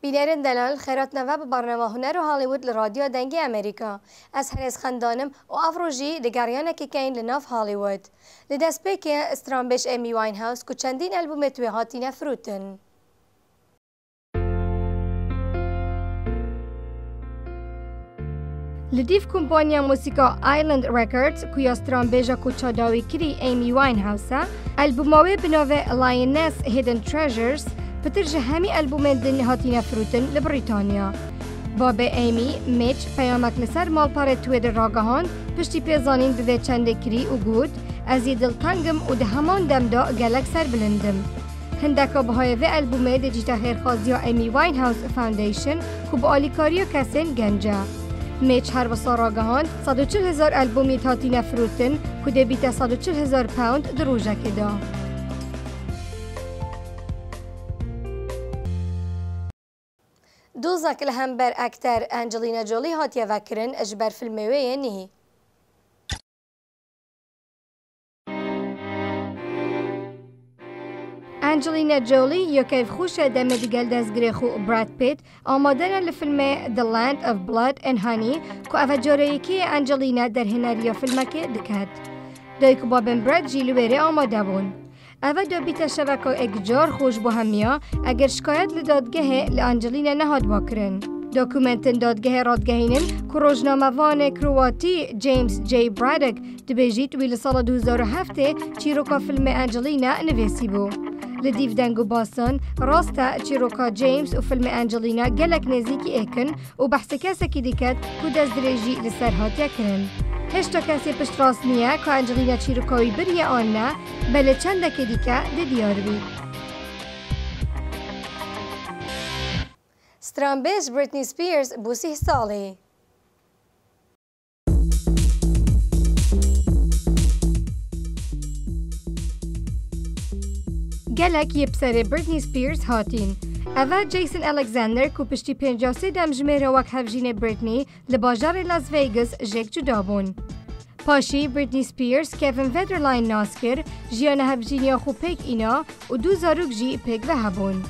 بینرین دلال خیرات نوه به برنامه هنر و هۆلیوود لرادیو دنگی امریکا. از هنیز خندانم و افروجی لگریانه که کین لناف هۆلیوود. لدست پیک استرامبش امی واین هاوس که چندین البوم توی هاتین فروتن. لدیف کمپانیا موسیقا آیلند ریکوردز که استرامبشا کوچا داوی کری امی واین هاوسا البوماوی بناوه لاینس هیدن تریجرز پترج همی البوم دن هاتین فروتن لبریتانیا. باب ایمی میچ پیامک لسر مالپار توید راگهان پشتی پیزانین به چنده کری و گود از دلتنگم و ده همان دمدا گلک سر بلندم. هندکا بهای و البومه دیجیتا خیرخوازیا ایمی واین هاوس فاوندیشن که با آلیکاریو کسین گنجا. میچ هر وسا راگهان 140,000 البومی هاتین فروتن که ده بیتا 140,000 پوند دروژه کدا. دوزاک لهم بر اکتر انجلینا جولی هاتیه وکرن اجبر فیلمویه نی. انجلینا جولی یکیف خوش دم دیگل دزگری خو براد پیت آمادن لفیلم The Land of Blood and Honey که افجاره که انجلینا در هنریا فیلمکه دکد. دایک بابن براد جیلویره آماده بون. اوه دو بیت شبکه اگجار خوش با همیا اگر شکایت لدادگه لانجلینا نهاد واکرن. دوکومنتن دادگه رادگهینن که روزنامه وان کرواتی جیمز جی برادک دبیجیت ویل سال 2007 چیروکا فیلم انجلینا نویسی بو. لدیف دنگو باستان راستا چیروکا جیمز و فیلم انجلینا گلک نزیکی ایکن و بحث کسی که دیکد که دست دریجی لسر هاتیا کرن. هشتا کسی پشت راست نیه که انجلینا چیروکاوی بریه آن نه بله چنده که دیکه ده دیار بید. سترامبش بریتنی سپیرز بو 30 سالی. گلک یه پسر بریتنی سپیرز هاتین. اوه جیسن الکساندر که پشتی 53 دم جمعه وک هفجین بریتنی لباجار لاس ویگاس جک جدا بون. پاشی بریتنی سپیرز کوین فدرلاین ناس کر جیان هفجینیا خو پیک اینا و دو زاروک جی پیک و هبون.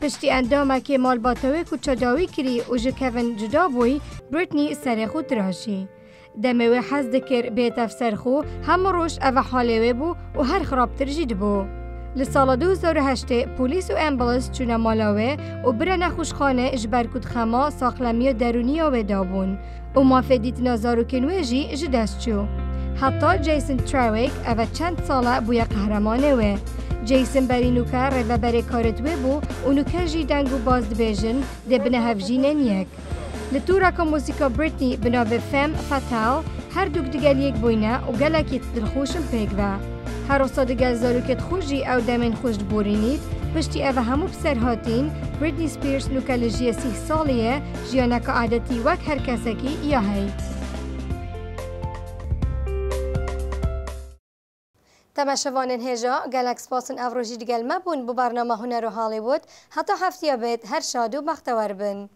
پشتی اندامه که مال باتوی کچا داوی کری و جه کوین جدا بوی بریتنی سر خود راشی. دموی حز دکر بیت افسر خو هم روش اوه حالوی بو و هر خرابتر جید بو. لسال 2008 پلیس و امبولانس چونه مالاوه و بره نخوشخانه اجبر کد خما ساقلمی و درونی و دابون و مافدیت نازارو کنویجی جدست چو. حتی جیسن تراویک اوه چند ساله بوی قهرمانه وه. جیسن بری نوکر رو بری کارتوه بو و نوکر جی دنگو بازد بیجن ده بنه هفجینن یک. لطورا که موسیقا بریتنی بناوه فم فتال هر دوک دیگل یک بوینه و گلکیت دلخوشم پیگوه. هر اصاد گل زاروکت خوشی او دمین خوشت بورینید پشتی اوه همو بسر هاتین بریتنی سپیرز نوکالجی 30 سالیه جیانک عادتی وک هر کسکی یا هی. تماشاوانین هجا گلک سپاسن افروجی دیگل مبون بو برنامه هنر و هۆلیوود حتی هفته بید هر شاد و بختور بن.